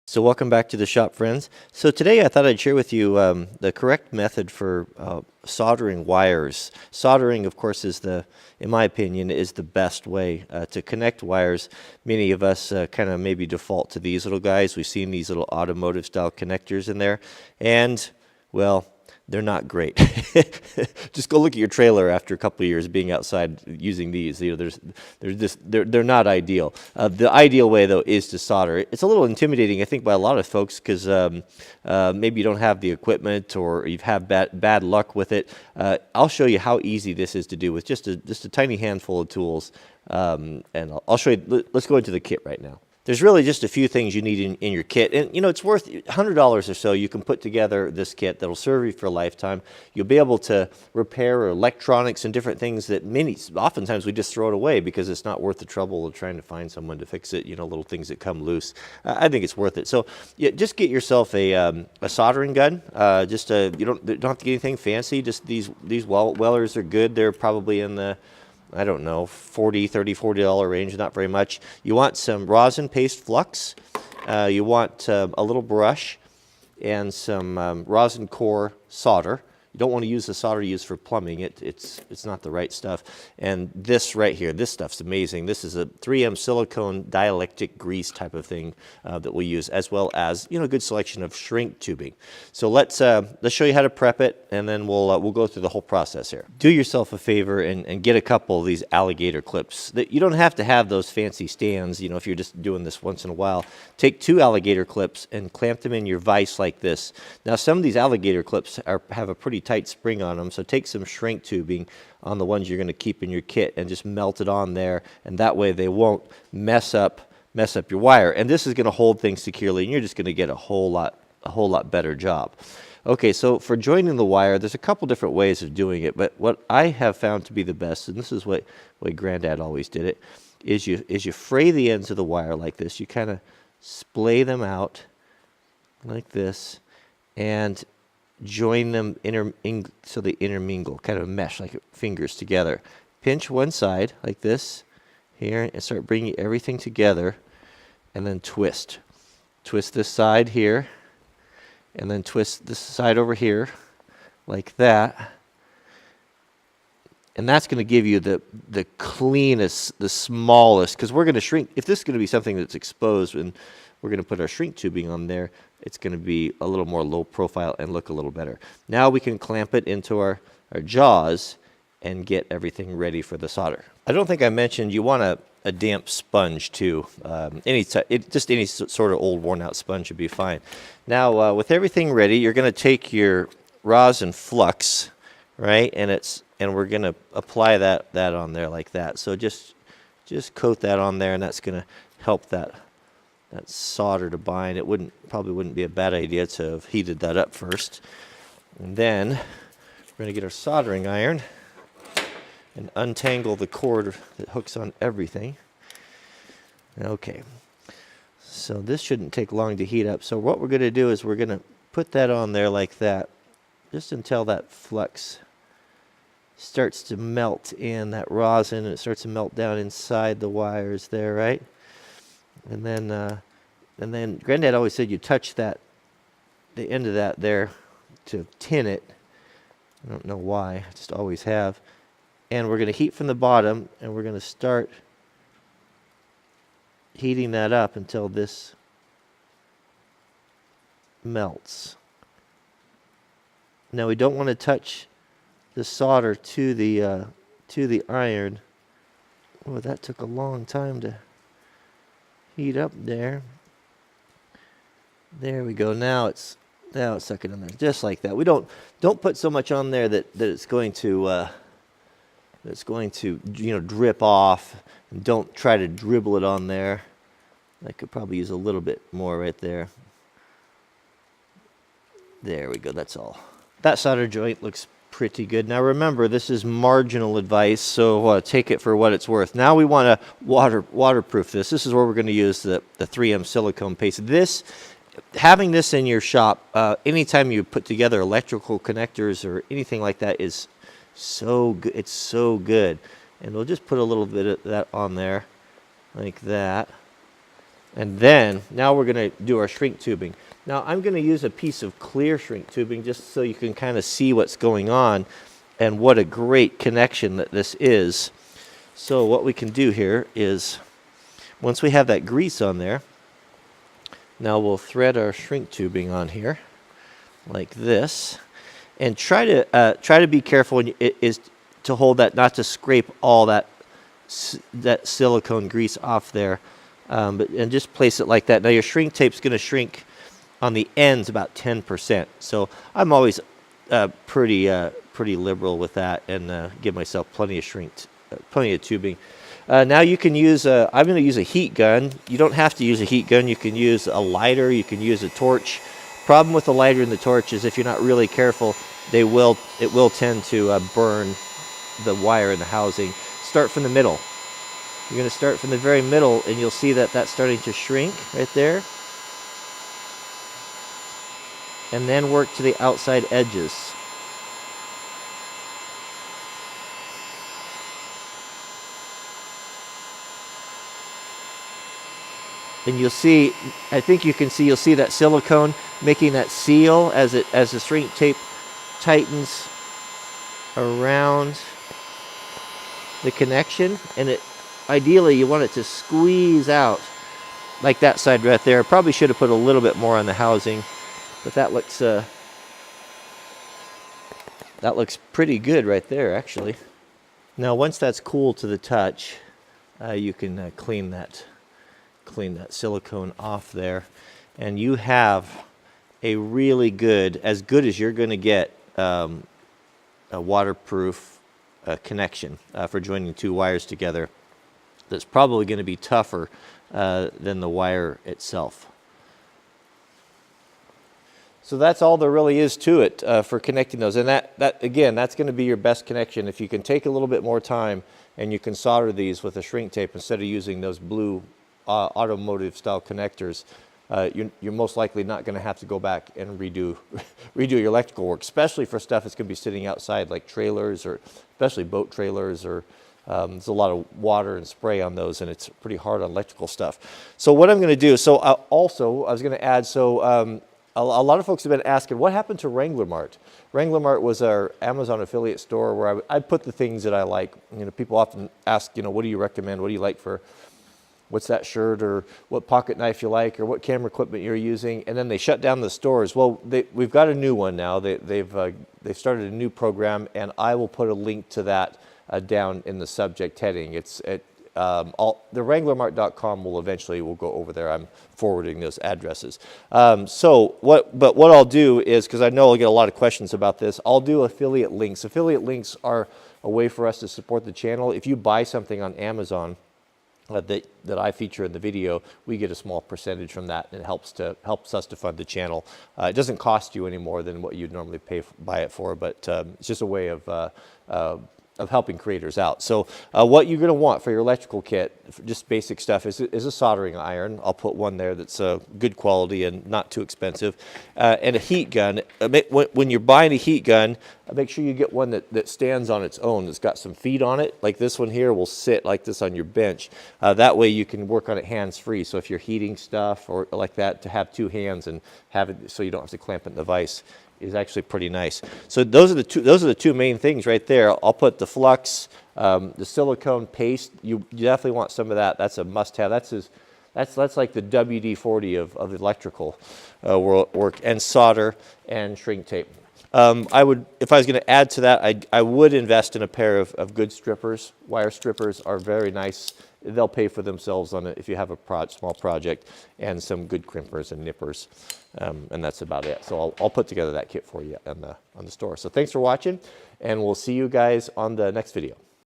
So welcome back to the shop, friends. So today I thought I'd share with you the correct method for soldering wires. Soldering, of course, in my opinion, is the best way to connect wires. Many of us kind of maybe default to these little guys. We've seen these little automotive style connectors in there, and well, they're not great. Just go look at your trailer after a couple of years being outside using these. You know, they're not ideal. The ideal way though is to solder. It's a little intimidating, I think, by a lot of folks because maybe you don't have the equipment or you've had bad luck with it. I'll show you how easy this is to do with just a tiny handful of tools, and I'll show you. Let's go into the kit right now. There's really just a few things you need in your kit. And, you know, it's worth $100 or so. You can put together this kit that'll serve you for a lifetime. You'll be able to repair electronics and different things that oftentimes we just throw it away because it's not worth the trouble of trying to find someone to fix it, you know, little things that come loose. I think it's worth it. So yeah, just get yourself a soldering gun. You don't have to get anything fancy. Just these Wellers are good. They're probably in the, I don't know, $40 range, not very much. You want some rosin paste flux. You want a little brush and some rosin core solder. You don't want to use the solder you use for plumbing. It's not the right stuff. And this right here, this stuff's amazing. This is a 3M silicone dielectric grease type of thing that we'll use, as well as, you know, a good selection of shrink tubing. So let's show you how to prep it, and then we'll go through the whole process here. Do yourself a favor and get a couple of these alligator clips. You don't have to have those fancy stands, you know, if you're just doing this once in a while. Take 2 alligator clips and clamp them in your vise like this. Now, some of these alligator clips have a pretty tight spring on them, so take some shrink tubing on the ones you're going to keep in your kit and just melt it on there, and that way they won't mess up your wire. And this is going to hold things securely, and you're just going to get a whole lot better job. Okay, so for joining the wire, there's a couple different ways of doing it, but what I have found to be the best, and this is what Granddad always did it, is you fray the ends of the wire like this. You kind of splay them out like this and join them so they intermingle, kind of mesh like fingers together. Pinch one side like this here and start bringing everything together, and then twist. Twist this side here, and then twist this side over here like that. And that's going to give you the cleanest, the smallest, because we're going to shrink. If this is going to be something that's exposed and we're going to put our shrink tubing on there, it's going to be a little more low profile and look a little better. Now we can clamp it into our jaws and get everything ready for the solder. I don't think I mentioned you want a damp sponge too. Just any sort of old worn out sponge would be fine. Now with everything ready, you're going to take your rosin flux, right, and we're going to apply that on there like that. So just coat that on there, and that's going to help that solder to bind. Probably wouldn't be a bad idea to have heated that up first. And then we're going to get our soldering iron and untangle the cord that hooks on everything. Okay, so this shouldn't take long to heat up. So what we're going to do is we're going to put that on there like that, just until that flux starts to melt in, that rosin, and it starts to melt down inside the wires there, right? And then Granddad always said you touch the end of that there to tin it. I don't know why, I just always have. And we're going to heat from the bottom, and we're going to start heating that up until this melts. Now we don't want to touch the solder to the iron. Oh, that took a long time to heat up there. There we go. Now it's sucking in there just like that. We don't put so much on there that it's going to you know, drip off, and don't try to dribble it on there. I could probably use a little bit more right there. There we go. That's all. That solder joint looks pretty good. Now remember, this is marginal advice, so take it for what it's worth. Now we want to waterproof this. This is where we're going to use the 3M silicone paste. Having this in your shop, anytime you put together electrical connectors or anything like that, is so good. It's so good. And we'll just put a little bit of that on there like that. And then, now we're going to do our shrink tubing. Now, I'm going to use a piece of clear shrink tubing just so you can kind of see what's going on and what a great connection that this is. So what we can do here is, once we have that grease on there, now we'll thread our shrink tubing on here like this, and try to be careful when is to hold that, not to scrape all that silicone grease off there, and just place it like that. Now your shrink tape's going to shrink on the ends about 10%. So I'm always pretty liberal with that, and give myself plenty of tubing. Now you can use, I'm going to use a heat gun. You don't have to use a heat gun. You can use a lighter. You can use a torch. Problem with the lighter and the torch is if you're not really careful, it will tend to burn the wire in the housing. Start from the middle. You're going to start from the very middle, and you'll see that that's starting to shrink right there. And then work to the outside edges. And you'll see, I think you can see, you'll see that silicone making that seal as the shrink tape tightens around the connection. And ideally you want it to squeeze out like that side right there. Probably should have put a little bit more on the housing, but that looks pretty good right there, actually. Now once that's cool to the touch, you can clean that silicone off there, and you have a really good, as good as you're going to get, a waterproof connection for joining two wires together. That's probably going to be tougher than the wire itself. So that's all there really is to it for connecting those. And that again, that's going to be your best connection. If you can take a little bit more time and you can solder these with a shrink tape instead of using those blue automotive style connectors, you're most likely not going to have to go back and redo your electrical work, especially for stuff that's going to be sitting outside like trailers, or especially boat trailers, or there's a lot of water and spray on those, and it's pretty hard on electrical stuff. So what I'm going to do, so I was going to add, a lot of folks have been asking, what happened to Wrangler Mart? Wrangler Mart was our Amazon affiliate store where I put the things that I like. People often ask, what do you recommend? What do you like for, what's that shirt, or what pocket knife you like, or what camera equipment you're using? And then they shut down the stores. Well, we've got a new one now. They've started a new program, and I will put a link to that down in the subject heading. The WranglerMart.com will go over there. I'm forwarding those addresses. But what I'll do is, because I know I'll get a lot of questions about this, I'll do affiliate links. Affiliate links are a way for us to support the channel. If you buy something on Amazon that I feature in the video, we get a small percentage from that, and it helps us to fund the channel. It doesn't cost you any more than what you'd normally buy it for, but it's just a way of helping creators out. So what you're going to want for your electrical kit, just basic stuff, is a soldering iron. I'll put one there that's good quality and not too expensive, and a heat gun. When you're buying a heat gun, make sure you get one that stands on its own, that's got some feet on it. Like this one here will sit like this on your bench. That way you can work on it hands-free. So if you're heating stuff or like that, to have two hands and have it so you don't have to clamp it in the vise is actually pretty nice. So those are the two main things right there. I'll put the flux, the silicone paste. You definitely want some of that. That's a must-have. That's like the WD-40 of electrical work, and solder and shrink tape. If I was going to add to that, I would invest in a pair of good strippers. Wire strippers are very nice. They'll pay for themselves on it if you have a small project, and some good crimpers and nippers, and that's about it. So I'll put together that kit for you on the store. So thanks for watching, and we'll see you guys on the next video.